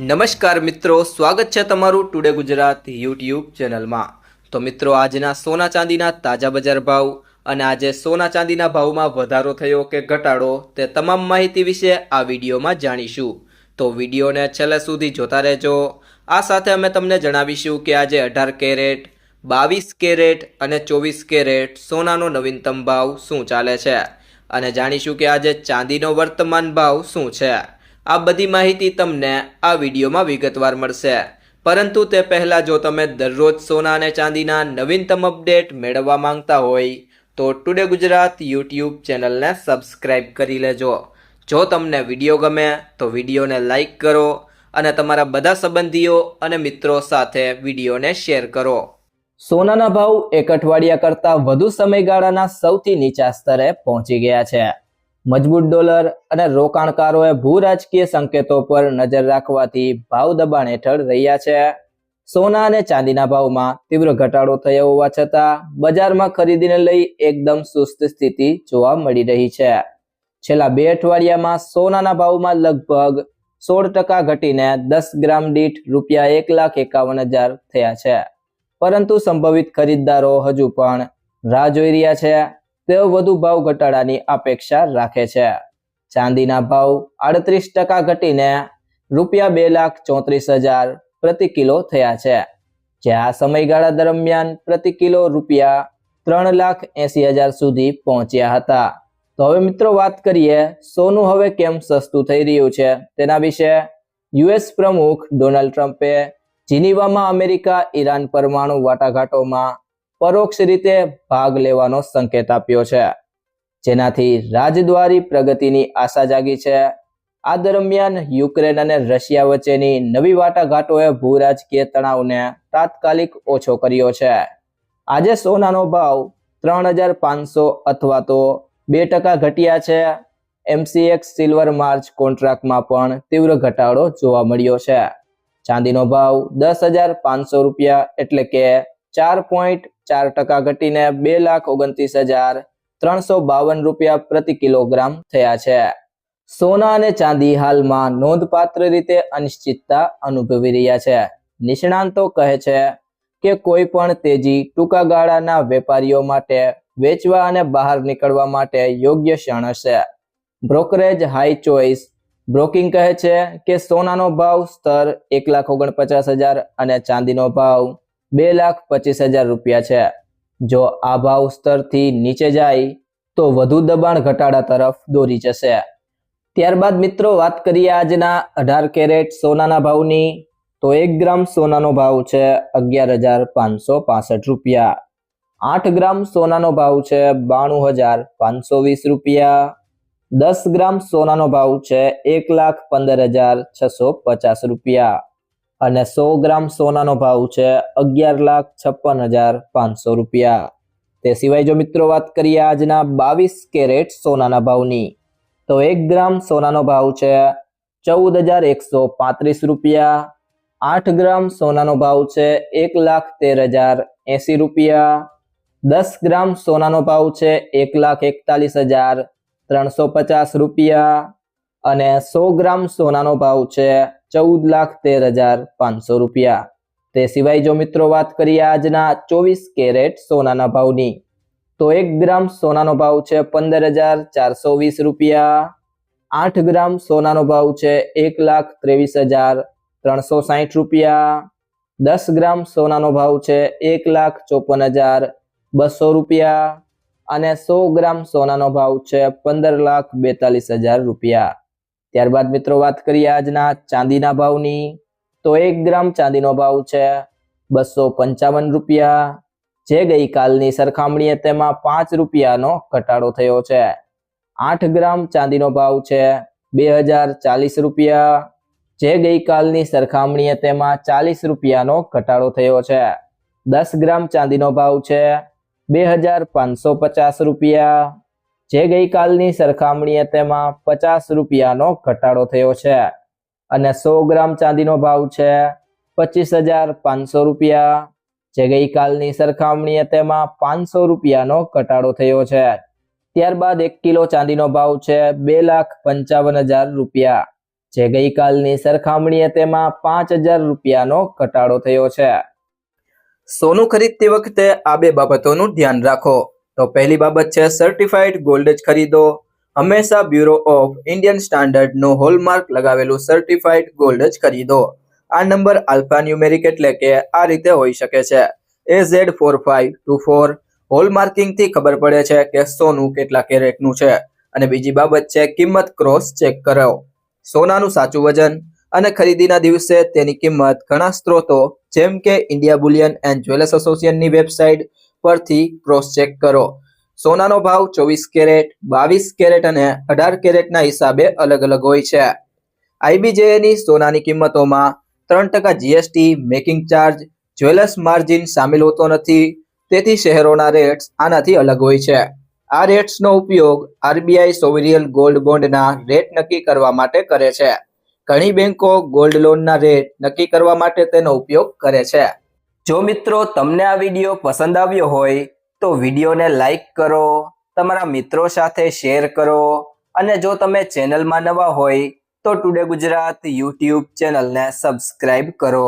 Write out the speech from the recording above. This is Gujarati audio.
નમસ્કાર મિત્રો, સ્વાગત છે તમારું ટુડે ગુજરાત યુટ્યુબ ચેનલમાં। તો મિત્રો, આજના સોના ચાંદીના તાજા બજાર ભાવ અને આજે સોના ચાંદીના ભાવમાં વધારો થયો કે ઘટાડો તે તમામ માહિતી વિશે આ વિડીયોમાં જાણીશું। તો વિડીયોને છેલ્લે સુધી જોતા રહેજો। આ સાથે અમે તમને જણાવીશું કે આજે 18 કેરેટ, 22 કેરેટ અને 24 કેરેટ સોનાનો નવીનતમ ભાવ શું ચાલે છે અને જાણીશું કે આજે ચાંદીનો વર્તમાન ભાવ શું છે। આ બધી માહિતી તમને આ વિડીયોમાં વિગતવાર મળશે, પરંતુ તે પહેલાં જો તમે દરરોજ સોના અને ચાંદીના નવીનતમ અપડેટ મેળવવા માંગતા હોય તો ટુડે ગુજરાત યુટ્યુબ ચેનલને સબસ્ક્રાઈબ કરી લેજો। જો તમને વિડીયો ગમે તો વિડીયોને લાઈક કરો અને તમારા બધા સંબંધીઓ અને મિત્રો સાથે વિડીયોને શેર કરો। સોનાના ભાવ એક અઠવાડિયા કરતાં વધુ સમયગાળાના સૌથી નીચા સ્તરે પહોંચી ગયા છે। મજબૂત ડોલર અને રોકાણકારોએ ભૂ રાજકીય સંકેતો પર નજર રાખવાથી ભાવ દબાણ હેઠળ રહ્યા છે। સોના અને ચાંદીના ભાવમાં તીવ્ર ઘટાડો થયો હોવા છતાં બજારમાં ખરીદીને લઈ એકદમ સુસ્ત સ્થિતિ જોવા મળી રહી છે। છેલ્લા 2 અઠવાડિયામાં સોનાના ભાવમાં લગભગ 16% ઘટીને 10 ગ્રામ દીઠ ₹1,51,000 થયા છે, પરંતુ સંભવિત ખરીદદારો હજુ પણ રાહ જોઈ રહ્યા છે। તેઓ વધુ ભાવ ઘટાડાની અપેક્ષા રાખે છે। ચાંદીના ભાવ 38% ઘટીને ₹2,34,000 પ્રતિ કિલો થયા છે, જે આ સમયગાળા દરમિયાન પ્રતિ કિલો ₹3,80,000 સુધી પહોંચ્યા હતા। તો હવે મિત્રો વાત કરીએ સોનું હવે કેમ સસ્તું થઈ રહ્યું છે તેના વિશે। યુએસ પ્રમુખ ડોનાલ્ડ ટ્રમ્પે જીનીવામાં અમેરિકા ઈરાન પરમાણુ વાટાઘાટોમાં પરોક્ષ રીતે ભાગ લેવાનો સંકેત આપ્યો છે, જેનાથી રાજદ્વારી પ્રગતિની આશા જાગી છે। આ દરમિયાન યુક્રેન અને રશિયા વચ્ચેની નવી વાટાઘાટોએ ભૂ રાજકીય તણાવને તાત્કાલિક ઓછો કર્યો છે। આજે સોનાનો ભાવ 3,500 અથવા તો 2% ઘટ્યા છે। MCX સિલ્વર માર્ચ કોન્ટ્રાક્ટમાં પણ તીવ્ર ઘટાડો જોવા મળ્યો છે। ચાંદીનો ભાવ ₹10,500 એટલે કે 4.4% ઘટીને ₹2,29,352 પ્રતિ કિલોગ્રામ થયા છે। સોના અને ચાંદી હાલમાં નોંધપાત્ર રીતે અનિશ્ચિતતા અનુભવી રહ્યા છે। નિષ્ણાંતો કહે છે કે કોઈ પણ તેજી ટૂંકા ગાળાના વેપારીઓ માટે વેચવા અને બહાર નીકળવા માટે યોગ્ય ક્ષણ હશે। બ્રોકરેજ હાઈ ચોઇસ બ્રોકિંગ કહે છે કે સોનાનો ભાવ સ્તર ₹1,49,000 અને ચાંદીનો ભાવ ₹2,25,000 છે। જો આ ભાવ સ્તરથી નીચે જાય તો વધુ દબાણ ઘટાડા તરફ દોરી જશે। ત્યારબાદ મિત્રો વાત કરીએ આજના 18 કેરેટ સોનાના ભાવની। તો 1 ગ્રામ સોનાનો ભાવ છે ₹11,565। 8 ગ્રામ સોનાનો ભાવ છે ₹92,520। 10 ગ્રામ સોનાનો ભાવ છે ₹1,15,650 અને 100 ગ્રામ સોનાનો ભાવ છે ₹11,56,500। તે સિવાય જો મિત્રો વાત કરીએ આજના 22 કેરેટ સોનાના ભાવની, તો 1 ગ્રામ સોનાનો ભાવ છે ₹14,135। 8 ગ્રામ સોનાનો ભાવ છે ₹1,13,080। 10 ગ્રામ સોનાનો ભાવ છે ₹1,41,350 અને 100 ગ્રામ સોનાનો ભાવ છે ₹14,13,500। તે સિવાય જો મિત્રો વાત કરીએ આજના 24 કેરેટ સોનાના ભાવની, તો 1 ગ્રામ સોનાનો ભાવ છે ₹15,420। 8 ગ્રામ સોનાનો ભાવ છે ₹1,23,360। 10 ગ્રામ સોનાનો ભાવ છે ₹1,54,200 અને 100 ગ્રામ સોનાનો ભાવ છે ₹15,42,000। ત્યારબાદ મિત્રો વાત કરીએ આજના ચાંદીના ભાવની, તો 1 ગ્રામ ચાંદીનો ભાવ છે ₹255, જે ગઈકાલની સરખામણીએ તેમાં ₹5નો ઘટાડો થયો છે। 8 ગ્રામ ચાંદીનો ભાવ છે ₹2,040, જે ગઈકાલની સરખામણીએ તેમાં ₹40નો ઘટાડો થયો છે। 10 ગ્રામ ચાંદીનો ભાવ છે ₹2,550, જે ગઈકાલની સરખામણીએ તેમાં ₹50નો ઘટાડો થયો છે અને 100 ગ્રામ ચાંદીનો ભાવ છે ₹25,500, જે ગઈકાલની સરખામણીએ તેમાં ₹500નો ઘટાડો થયો છે। ત્યારબાદ 1 કિલો ચાંદીનો ભાવ છે ₹2,55,000। જે ગઈકાલની સરખામણીએ તેમાં 5,000 રૂપિયાનો ઘટાડો થયો છે. સોનું ખરીદતી વખતે આ બે બાબતોનું ધ્યાન રાખો. તો પહેલી બાબત છે સર્ટિફાઈડ ગોલ્ડ જ ખરીદો. હંમેશા બ્યુરો ઓફ ઇન્ડિયન સ્ટાન્ડર્ડનું હોલમાર્ક લગાવેલું સર્ટિફાઈડ ગોલ્ડ જ ખરીદો. આ નંબર આલ્ફા ન્યુમેરિક એટલે કે આ રીતે હોઈ શકે છે AZ4524. હોલમાર્કિંગથી ખબર પડે છે કે સોનું કેટલા કેરેટનું છે. અને બીજી બાબત છે કિંમત ક્રોસ ચેક કરો. સોનાનું સાચું વજન અને ખરીદીના દિવસે તેની કિંમત ઘણા સ્ત્રોતો જેમ કે ઇન્ડિયા બુલિયન એન્ડ જ્વેલર્સ એસોસિએશનની વેબસાઇટ પરથી ક્રોસ ચેક કરો. સોનાનો ભાવ 24 કેરેટ, 22 કેરેટ અને 18 કેરેટના હિસાબે અલગ અલગ હોય છે. IBJની સોનાની કિંમતોમાં 3% GST, making charge, jewellers margin સામેલ હોતો નથી. તેથી શહેરોના રેટ્સ આનાથી અલગ હોય છે. આ રેટ્સનો ઉપયોગ RBI સોવરિયન ગોલ્ડ બોન્ડના રેટ નક્કી કરવા માટે કરે છે. ઘણી બેંકો ગોલ્ડ લોનના રેટ નક્કી કરવા માટે તેનો ઉપયોગ કરે છે. જો મિત્રો તમને આ વિડીયો પસંદ આવ્યો હોય તો વિડીયોને લાઈક કરો, તમારા મિત્રો સાથે શેર કરો અને જો તમે ચેનલમાં નવા હોય તો ટુડે ગુજરાત YouTube ચેનલને સબસ્ક્રાઇબ કરો.